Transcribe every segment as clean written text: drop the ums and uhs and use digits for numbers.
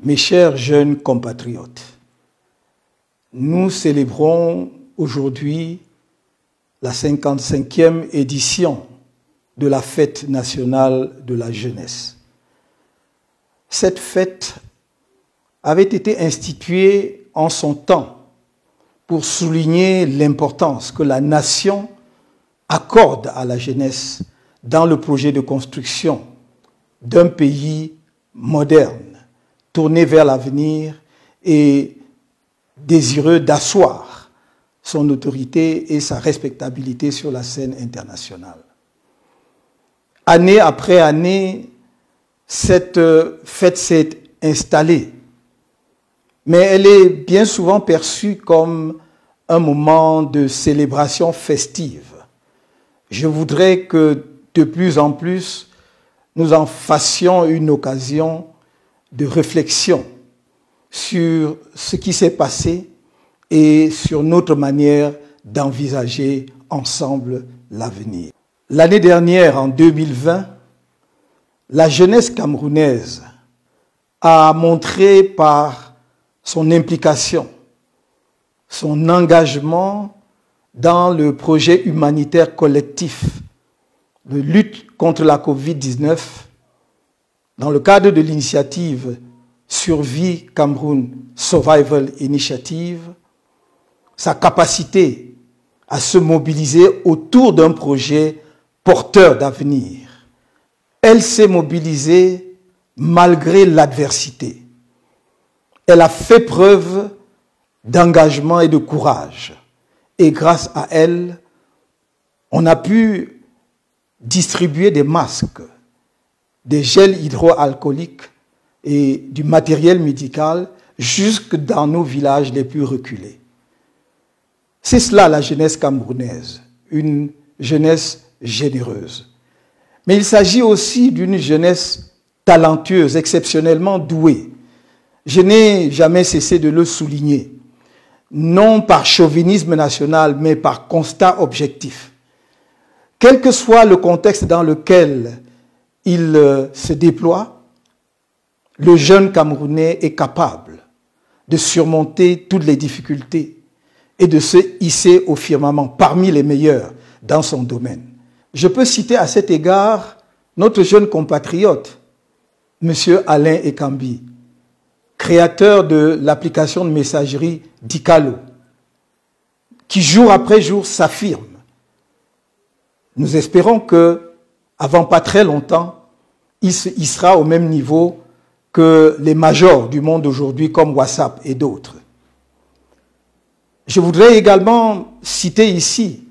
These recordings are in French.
Mes chers jeunes compatriotes, nous célébrons aujourd'hui la 55e édition de la Fête nationale de la jeunesse. Cette fête avait été instituée en son temps pour souligner l'importance que la nation accorde à la jeunesse dans le projet de construction d'un pays moderne, tourné vers l'avenir et désireux d'asseoir son autorité et sa respectabilité sur la scène internationale. Année après année, cette fête s'est installée, mais elle est bien souvent perçue comme un moment de célébration festive. Je voudrais que de plus en plus, nous en fassions une occasion de réflexion sur ce qui s'est passé et sur notre manière d'envisager ensemble l'avenir. L'année dernière, en 2020, la jeunesse camerounaise a montré par son implication, son engagement dans le projet humanitaire collectif de lutte contre la Covid-19, dans le cadre de l'initiative Survie Cameroun Survival Initiative, sa capacité à se mobiliser autour d'un projet porteur d'avenir. Elle s'est mobilisée malgré l'adversité. Elle a fait preuve d'engagement et de courage. Et grâce à elle, on a pu distribuer des masques, des gels hydroalcooliques et du matériel médical jusque dans nos villages les plus reculés. C'est cela la jeunesse camerounaise, une jeunesse généreuse. Mais il s'agit aussi d'une jeunesse talentueuse, exceptionnellement douée. Je n'ai jamais cessé de le souligner, non par chauvinisme national, mais par constat objectif. Quel que soit le contexte dans lequel il se déploie, le jeune Camerounais est capable de surmonter toutes les difficultés et de se hisser au firmament parmi les meilleurs dans son domaine. Je peux citer à cet égard notre jeune compatriote, M. Alain Ekambi, créateur de l'application de messagerie Dicalo, qui jour après jour s'affirme. Nous espérons que, avant pas très longtemps, il sera au même niveau que les majors du monde aujourd'hui comme WhatsApp et d'autres. Je voudrais également citer ici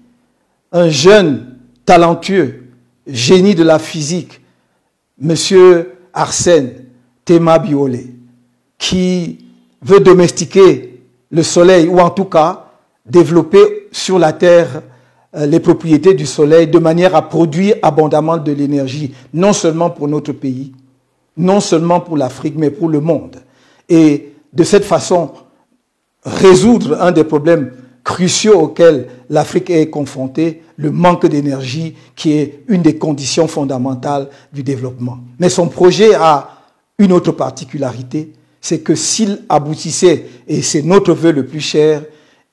un jeune talentueux, génie de la physique, M. Arsène Tema Biolé, qui veut domestiquer le soleil ou en tout cas développer sur la terre les propriétés du soleil de manière à produire abondamment de l'énergie, non seulement pour notre pays, non seulement pour l'Afrique, mais pour le monde. Et de cette façon, résoudre un des problèmes cruciaux auxquels l'Afrique est confrontée, le manque d'énergie, qui est une des conditions fondamentales du développement. Mais son projet a une autre particularité, c'est que s'il aboutissait, et c'est notre vœu le plus cher,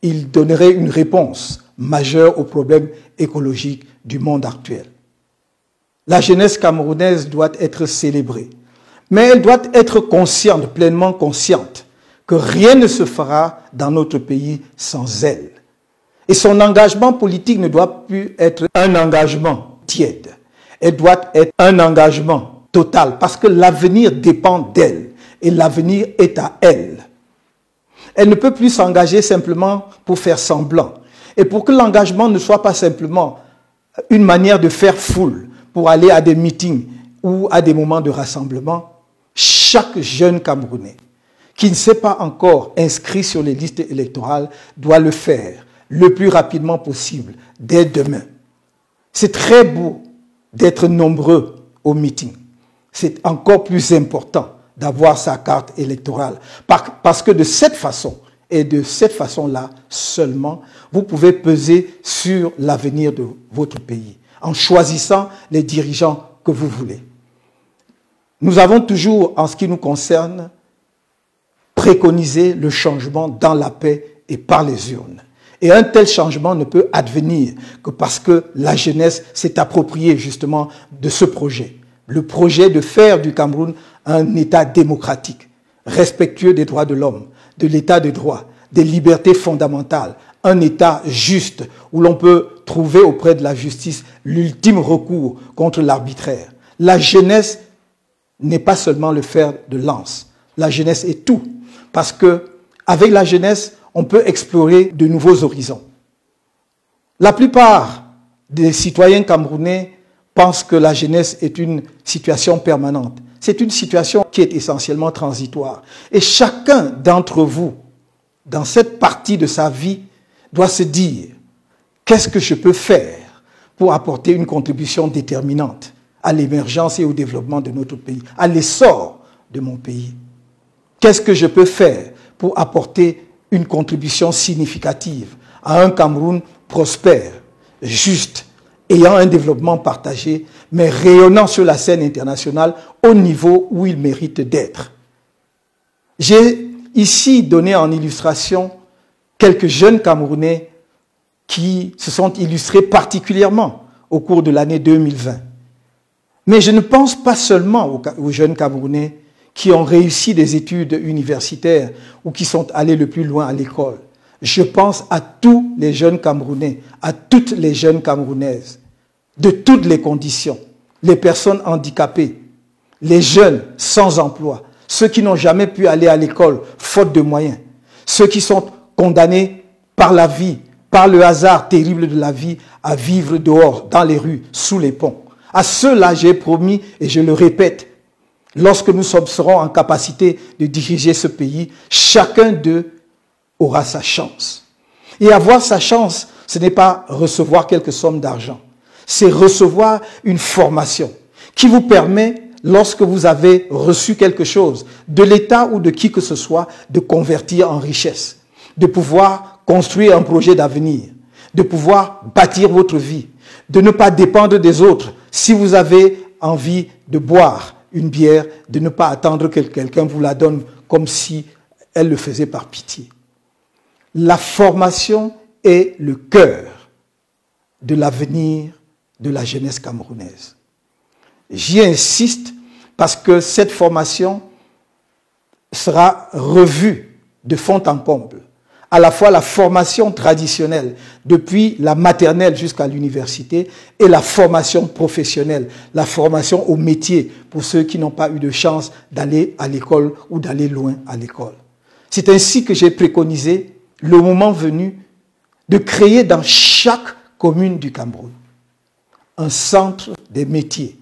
il donnerait une réponse majeure aux problèmes écologiques du monde actuel. La jeunesse camerounaise doit être célébrée, mais elle doit être consciente, pleinement consciente, que rien ne se fera dans notre pays sans elle. Et son engagement politique ne doit plus être un engagement tiède. Elle doit être un engagement total, parce que l'avenir dépend d'elle, et l'avenir est à elle. Elle ne peut plus s'engager simplement pour faire semblant. Et pour que l'engagement ne soit pas simplement une manière de faire foule, pour aller à des meetings ou à des moments de rassemblement, chaque jeune Camerounais qui ne s'est pas encore inscrit sur les listes électorales doit le faire le plus rapidement possible, dès demain. C'est très beau d'être nombreux au meeting. C'est encore plus important d'avoir sa carte électorale. Parce que de cette façon, et de cette façon-là seulement, vous pouvez peser sur l'avenir de votre pays, en choisissant les dirigeants que vous voulez. Nous avons toujours, en ce qui nous concerne, préconiser le changement dans la paix et par les urnes. Et un tel changement ne peut advenir que parce que la jeunesse s'est appropriée justement de ce projet. Le projet de faire du Cameroun un État démocratique, respectueux des droits de l'homme, de l'État de droit, des libertés fondamentales, un État juste où l'on peut trouver auprès de la justice l'ultime recours contre l'arbitraire. La jeunesse n'est pas seulement le fer de lance. La jeunesse est tout. Parce que avec la jeunesse, on peut explorer de nouveaux horizons. La plupart des citoyens camerounais pensent que la jeunesse est une situation permanente. C'est une situation qui est essentiellement transitoire. Et chacun d'entre vous, dans cette partie de sa vie, doit se dire « Qu'est-ce que je peux faire pour apporter une contribution déterminante à l'émergence et au développement de notre pays, à l'essor de mon pays? Qu'est-ce que je peux faire pour apporter une contribution significative à un Cameroun prospère, juste, ayant un développement partagé, mais rayonnant sur la scène internationale au niveau où il mérite d'être ?» J'ai ici donné en illustration quelques jeunes Camerounais qui se sont illustrés particulièrement au cours de l'année 2020. Mais je ne pense pas seulement aux jeunes Camerounais qui ont réussi des études universitaires ou qui sont allés le plus loin à l'école. Je pense à tous les jeunes Camerounais, à toutes les jeunes Camerounaises, de toutes les conditions, les personnes handicapées, les jeunes sans emploi, ceux qui n'ont jamais pu aller à l'école faute de moyens, ceux qui sont condamnés par la vie, par le hasard terrible de la vie, à vivre dehors, dans les rues, sous les ponts. À ceux-là, j'ai promis, et je le répète, lorsque nous serons en capacité de diriger ce pays, chacun d'eux aura sa chance. Et avoir sa chance, ce n'est pas recevoir quelques sommes d'argent. C'est recevoir une formation qui vous permet, lorsque vous avez reçu quelque chose de l'État ou de qui que ce soit, de convertir en richesse, de pouvoir construire un projet d'avenir, de pouvoir bâtir votre vie, de ne pas dépendre des autres. Si vous avez envie de boire une bière, de ne pas attendre que quelqu'un vous la donne comme si elle le faisait par pitié. La formation est le cœur de l'avenir de la jeunesse camerounaise. J'y insiste parce que cette formation sera revue de fond en comble. À la fois la formation traditionnelle, depuis la maternelle jusqu'à l'université, et la formation professionnelle, la formation au métier pour ceux qui n'ont pas eu de chance d'aller à l'école ou d'aller loin à l'école. C'est ainsi que j'ai préconisé, le moment venu, de créer dans chaque commune du Cameroun un centre des métiers.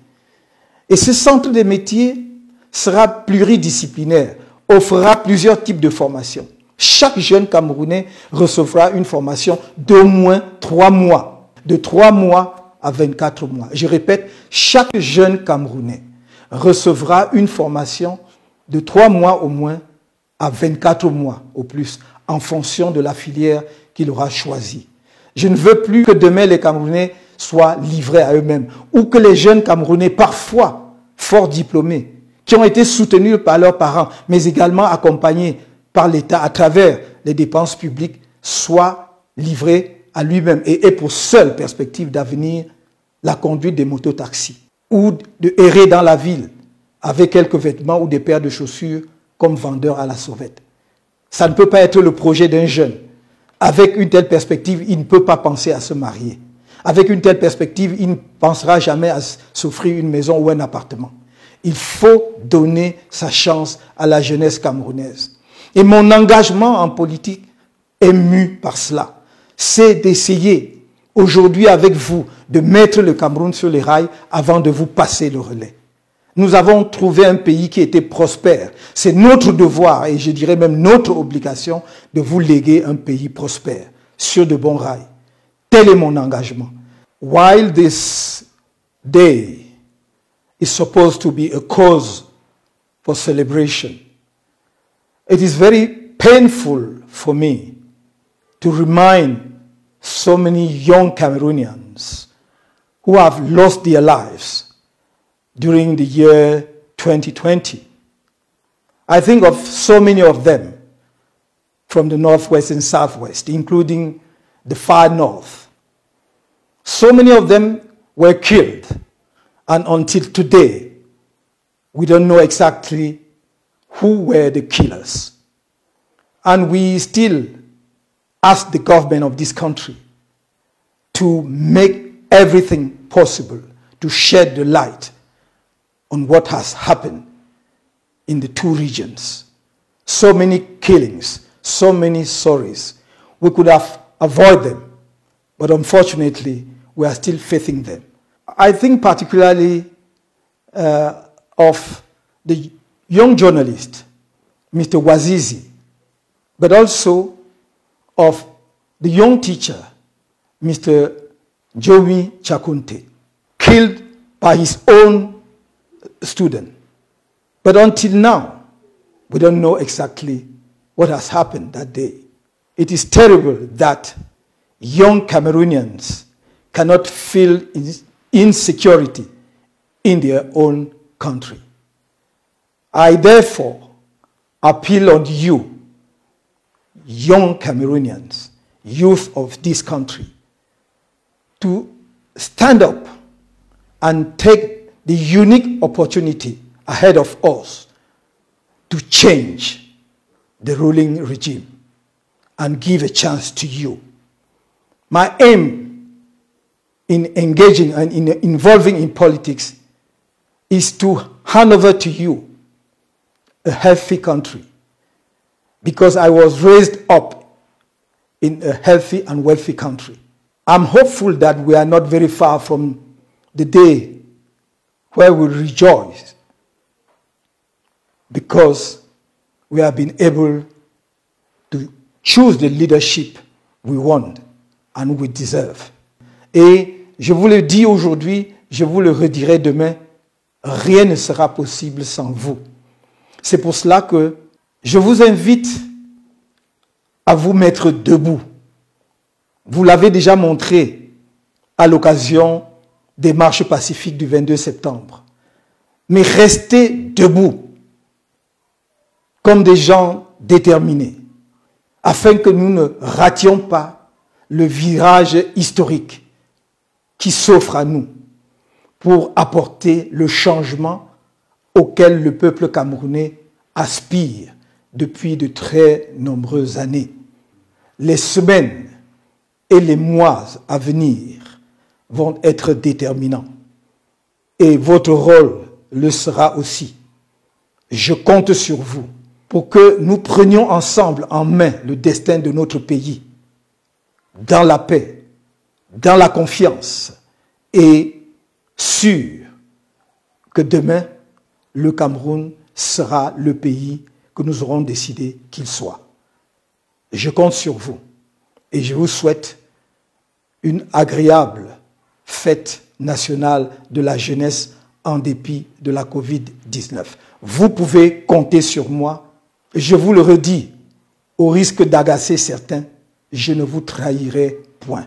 Et ce centre des métiers sera pluridisciplinaire, offrira plusieurs types de formations. Chaque jeune Camerounais recevra une formation d'au moins 3 mois, de 3 mois à 24 mois. Je répète, chaque jeune Camerounais recevra une formation de 3 mois au moins à 24 mois au plus, en fonction de la filière qu'il aura choisie. Je ne veux plus que demain les Camerounais soient livrés à eux-mêmes, ou que les jeunes Camerounais, parfois fort diplômés, qui ont été soutenus par leurs parents, mais également accompagnés par l'État à travers les dépenses publiques, soit livré à lui-même et ait pour seule perspective d'avenir la conduite des mototaxis ou de errer dans la ville avec quelques vêtements ou des paires de chaussures comme vendeur à la sauvette. Ça ne peut pas être le projet d'un jeune. Avec une telle perspective, il ne peut pas penser à se marier. Avec une telle perspective, il ne pensera jamais à s'offrir une maison ou un appartement. Il faut donner sa chance à la jeunesse camerounaise. Et mon engagement en politique est mu par cela. C'est d'essayer, aujourd'hui avec vous, de mettre le Cameroun sur les rails avant de vous passer le relais. Nous avons trouvé un pays qui était prospère. C'est notre devoir, et je dirais même notre obligation, de vous léguer un pays prospère, sur de bons rails. Tel est mon engagement. While this day is supposed to be a cause for celebration, it is very painful for me to remind so many young Cameroonians who have lost their lives during the year 2020. I think of so many of them from the Northwest and Southwest, including the far North. So many of them were killed, and until today, we don't know exactly who were the killers. And we still ask the government of this country to make everything possible to shed the light on what has happened in the two regions. So many killings, so many sorries. We could have avoided them, but unfortunately, we are still facing them. I think particularly of the young journalist, Mr. Wazizi, but also of the young teacher, Mr. Jomi Chakunte, killed by his own student. But until now, we don't know exactly what has happened that day. It is terrible that young Cameroonians cannot feel insecurity in their own country. I therefore appeal on you, young Cameroonians, youth of this country, to stand up and take the unique opportunity ahead of us to change the ruling regime and give a chance to you. My aim in engaging and in involving in politics is to hand over to you a healthy country, because I was raised up in a healthy and wealthy country. I'm hopeful that we are not very far from the day where we rejoice because we have been able to choose the leadership we want and we deserve. Et je vous le dis aujourd'hui, je vous le redirai demain, rien ne sera possible sans vous. C'est pour cela que je vous invite à vous mettre debout. Vous l'avez déjà montré à l'occasion des marches pacifiques du 22 septembre. Mais restez debout comme des gens déterminés, afin que nous ne rations pas le virage historique qui s'offre à nous pour apporter le changement auquel le peuple camerounais aspire depuis de très nombreuses années. Les semaines et les mois à venir vont être déterminants. Et votre rôle le sera aussi. Je compte sur vous pour que nous prenions ensemble en main le destin de notre pays, dans la paix, dans la confiance, et sûr que demain, le Cameroun sera le pays que nous aurons décidé qu'il soit. Je compte sur vous et je vous souhaite une agréable fête nationale de la jeunesse en dépit de la Covid-19. Vous pouvez compter sur moi. Je vous le redis, au risque d'agacer certains, je ne vous trahirai point.